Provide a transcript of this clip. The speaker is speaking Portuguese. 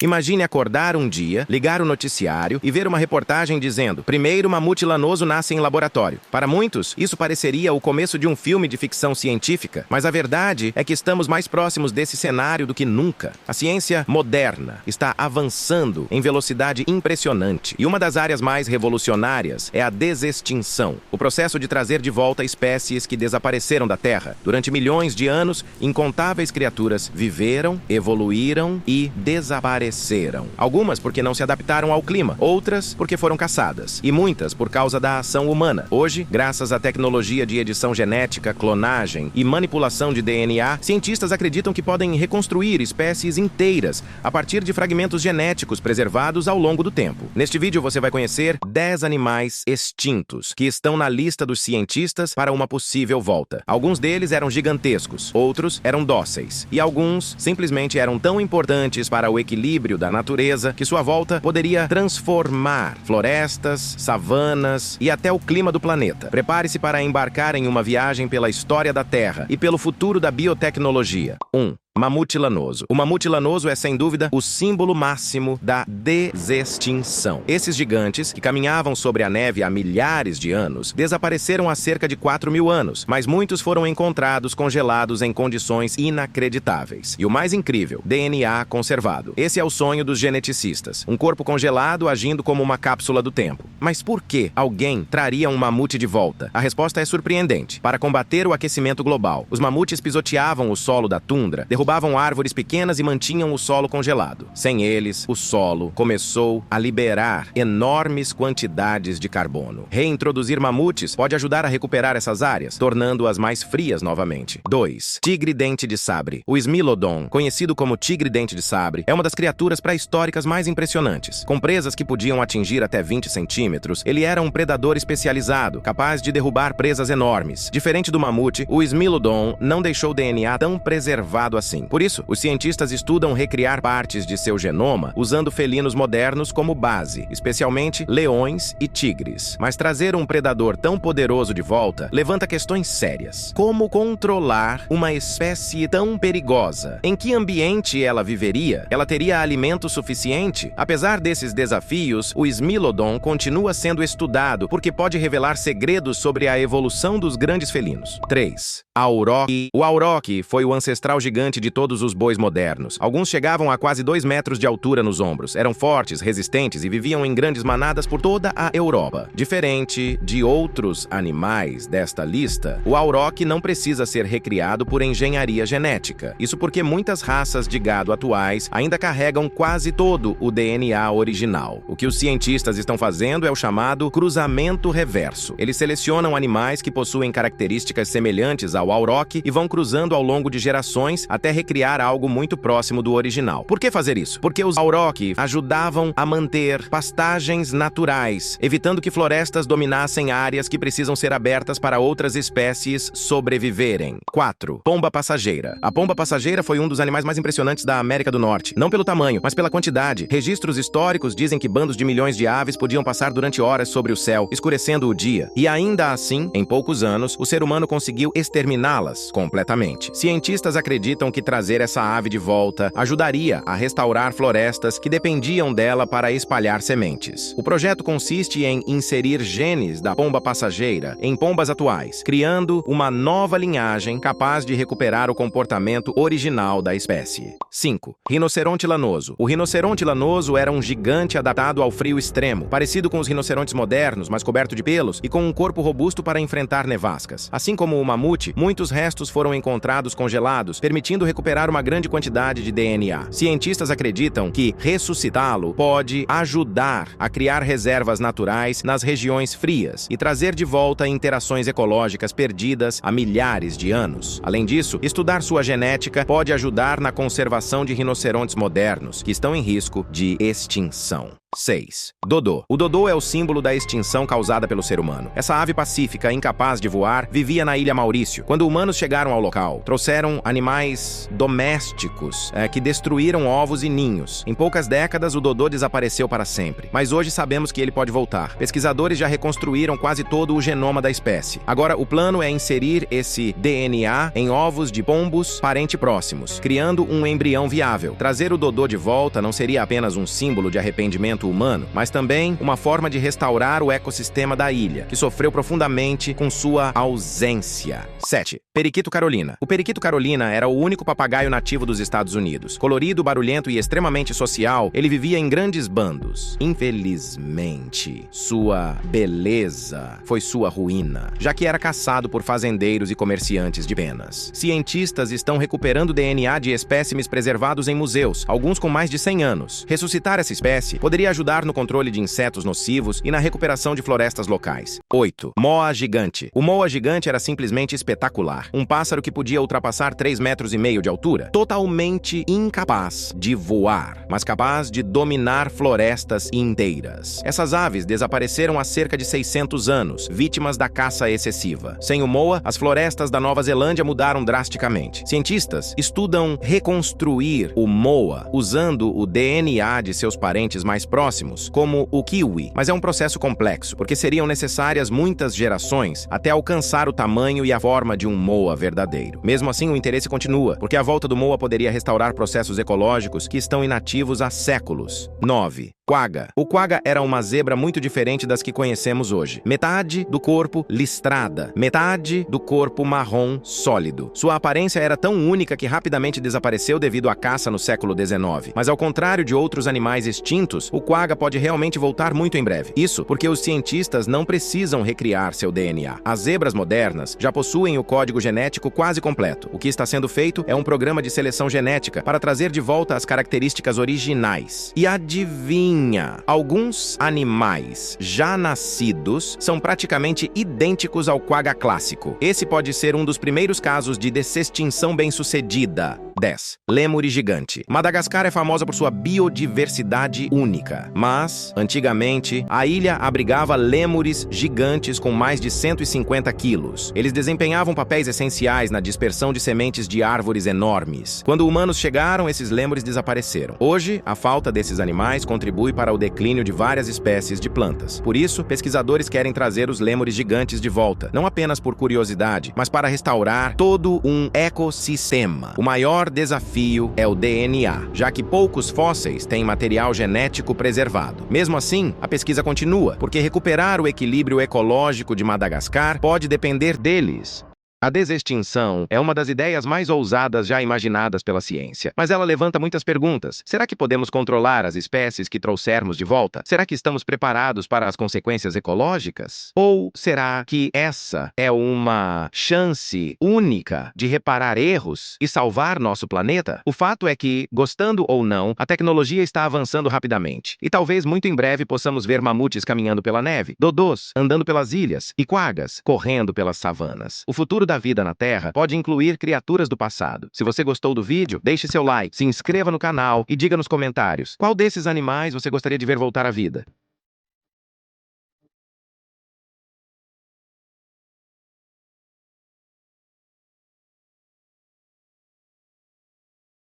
Imagine acordar um dia, ligar o noticiário e ver uma reportagem dizendo: primeiro mamute lanoso nasce em laboratório. Para muitos, isso pareceria o começo de um filme de ficção científica, mas a verdade é que estamos mais próximos desse cenário do que nunca. A ciência moderna está avançando em velocidade impressionante, e uma das áreas mais revolucionárias é a desextinção, o processo de trazer de volta espécies que desapareceram da Terra. Durante milhões de anos, incontáveis criaturas viveram, evoluíram e desapareceram. Algumas porque não se adaptaram ao clima, outras porque foram caçadas, e muitas por causa da ação humana. Hoje, graças à tecnologia de edição genética, clonagem e manipulação de DNA, cientistas acreditam que podem reconstruir espécies inteiras a partir de fragmentos genéticos preservados ao longo do tempo. Neste vídeo você vai conhecer 10 animais extintos que estão na lista dos cientistas para uma possível volta. Alguns deles eram gigantescos, outros eram dóceis, e alguns simplesmente eram tão importantes para o equilíbrio da natureza que sua volta poderia transformar florestas, savanas e até o clima do planeta. Prepare-se para embarcar em uma viagem pela história da Terra e pelo futuro da biotecnologia. 1. Mamute lanoso. O mamute lanoso é, sem dúvida, o símbolo máximo da desextinção. Esses gigantes, que caminhavam sobre a neve há milhares de anos, desapareceram há cerca de 4.000 anos, mas muitos foram encontrados congelados em condições inacreditáveis. E o mais incrível, DNA conservado. Esse é o sonho dos geneticistas. Um corpo congelado agindo como uma cápsula do tempo. Mas por que alguém traria um mamute de volta? A resposta é surpreendente. Para combater o aquecimento global, os mamutes pisoteavam o solo da tundra, derrubavam árvores pequenas e mantinham o solo congelado. Sem eles, o solo começou a liberar enormes quantidades de carbono. Reintroduzir mamutes pode ajudar a recuperar essas áreas, tornando-as mais frias novamente. 2. Tigre-dente de sabre. O Smilodon, conhecido como tigre-dente de sabre, é uma das criaturas pré-históricas mais impressionantes. Com presas que podiam atingir até 20 centímetros, ele era um predador especializado, capaz de derrubar presas enormes. Diferente do mamute, o Smilodon não deixou DNA tão preservado assim. Por isso, os cientistas estudam recriar partes de seu genoma usando felinos modernos como base, especialmente leões e tigres. Mas trazer um predador tão poderoso de volta levanta questões sérias. Como controlar uma espécie tão perigosa? Em que ambiente ela viveria? Ela teria alimento suficiente? Apesar desses desafios, o Smilodon continua sendo estudado porque pode revelar segredos sobre a evolução dos grandes felinos. 3. Auroch. O Auroch foi o ancestral gigante de todos os bois modernos. Alguns chegavam a quase 2 metros de altura nos ombros. Eram fortes, resistentes e viviam em grandes manadas por toda a Europa. Diferente de outros animais desta lista, o Auroch não precisa ser recriado por engenharia genética. Isso porque muitas raças de gado atuais ainda carregam quase todo o DNA original. O que os cientistas estão fazendo é o chamado cruzamento reverso. Eles selecionam animais que possuem características semelhantes ao Auroch e vão cruzando ao longo de gerações até recriar algo muito próximo do original. Por que fazer isso? Porque os Auroch ajudavam a manter pastagens naturais, evitando que florestas dominassem áreas que precisam ser abertas para outras espécies sobreviverem. 4. Pomba passageira. A pomba passageira foi um dos animais mais impressionantes da América do Norte. Não pelo tamanho, mas pela quantidade. Registros históricos dizem que bandos de milhões de aves podiam passar durante horas sobre o céu, escurecendo o dia. E ainda assim, em poucos anos, o ser humano conseguiu exterminá-las completamente. Cientistas acreditam que trazer essa ave de volta ajudaria a restaurar florestas que dependiam dela para espalhar sementes. O projeto consiste em inserir genes da pomba passageira em pombas atuais, criando uma nova linhagem capaz de recuperar o comportamento original da espécie. 5. Rinoceronte lanoso. O rinoceronte lanoso era um gigante adaptado ao frio extremo, parecido com os rinocerontes modernos, mas coberto de pelos e com um corpo robusto para enfrentar nevascas. Assim como o mamute, muitos restos foram encontrados congelados, permitindo recuperar uma grande quantidade de DNA. Cientistas acreditam que ressuscitá-lo pode ajudar a criar reservas naturais nas regiões frias e trazer de volta interações ecológicas perdidas há milhares de anos. Além disso, estudar sua genética pode ajudar na conservação de rinocerontes modernos que estão em risco de extinção. 6. Dodô. O dodô é o símbolo da extinção causada pelo ser humano. Essa ave pacífica, incapaz de voar, vivia na Ilha Maurício. Quando humanos chegaram ao local, trouxeram animais animais domésticos que destruíram ovos e ninhos. Em poucas décadas, o dodô desapareceu para sempre, mas hoje sabemos que ele pode voltar. Pesquisadores já reconstruíram quase todo o genoma da espécie. Agora, o plano é inserir esse DNA em ovos de pombos parentes próximos, criando um embrião viável. Trazer o dodô de volta não seria apenas um símbolo de arrependimento humano, mas também uma forma de restaurar o ecossistema da ilha, que sofreu profundamente com sua ausência. 7. Periquito Carolina. O periquito Carolina era o único papagaio nativo dos Estados Unidos. Colorido, barulhento e extremamente social, ele vivia em grandes bandos. Infelizmente, sua beleza foi sua ruína, já que era caçado por fazendeiros e comerciantes de penas. Cientistas estão recuperando DNA de espécimes preservados em museus, alguns com mais de 100 anos. Ressuscitar essa espécie poderia ajudar no controle de insetos nocivos e na recuperação de florestas locais. 8. Moa gigante. O moa gigante era simplesmente espetacular. Um pássaro que podia ultrapassar 3,5 metros de altura, totalmente incapaz de voar, mas capaz de dominar florestas inteiras. Essas aves desapareceram há cerca de 600 anos, vítimas da caça excessiva. Sem o moa, as florestas da Nova Zelândia mudaram drasticamente. Cientistas estudam reconstruir o moa usando o DNA de seus parentes mais próximos, como o kiwi, mas é um processo complexo, porque seriam necessárias muitas gerações até alcançar o tamanho e a forma de um moa verdadeiro. Mesmo assim, o interesse continua, porque a volta do moa poderia restaurar processos ecológicos que estão inativos há séculos. 9. Quagga. O quagga era uma zebra muito diferente das que conhecemos hoje. Metade do corpo listrada, metade do corpo marrom sólido. Sua aparência era tão única que rapidamente desapareceu devido à caça no século XIX. Mas ao contrário de outros animais extintos, o quagga pode realmente voltar muito em breve. Isso porque os cientistas não precisam recriar seu DNA. As zebras modernas já possuem o código genético quase completo. O que está sendo feito é um programa de seleção genética para trazer de volta as características originais. E adivinha, alguns animais já nascidos são praticamente idênticos ao quagga clássico. Esse pode ser um dos primeiros casos de desextinção bem-sucedida. 10. Lêmure gigante. Madagascar é famosa por sua biodiversidade única, mas, antigamente, a ilha abrigava lêmures gigantes com mais de 150 quilos. Eles desempenhavam papéis essenciais na dispersão de sementes de árvores enormes. Quando humanos chegaram, esses lêmures desapareceram. Hoje, a falta desses animais contribui para o declínio de várias espécies de plantas. Por isso, pesquisadores querem trazer os lêmures gigantes de volta, não apenas por curiosidade, mas para restaurar todo um ecossistema. O maior desafio é o DNA, já que poucos fósseis têm material genético preservado. Mesmo assim, a pesquisa continua, porque recuperar o equilíbrio ecológico de Madagascar pode depender deles. A desextinção é uma das ideias mais ousadas já imaginadas pela ciência, mas ela levanta muitas perguntas. Será que podemos controlar as espécies que trouxermos de volta? Será que estamos preparados para as consequências ecológicas? Ou será que essa é uma chance única de reparar erros e salvar nosso planeta? O fato é que, gostando ou não, a tecnologia está avançando rapidamente, e talvez muito em breve possamos ver mamutes caminhando pela neve, dodôs andando pelas ilhas e quaggas correndo pelas savanas. O futuro da vida na Terra pode incluir criaturas do passado. Se você gostou do vídeo, deixe seu like, se inscreva no canal e diga nos comentários qual desses animais você gostaria de ver voltar à vida.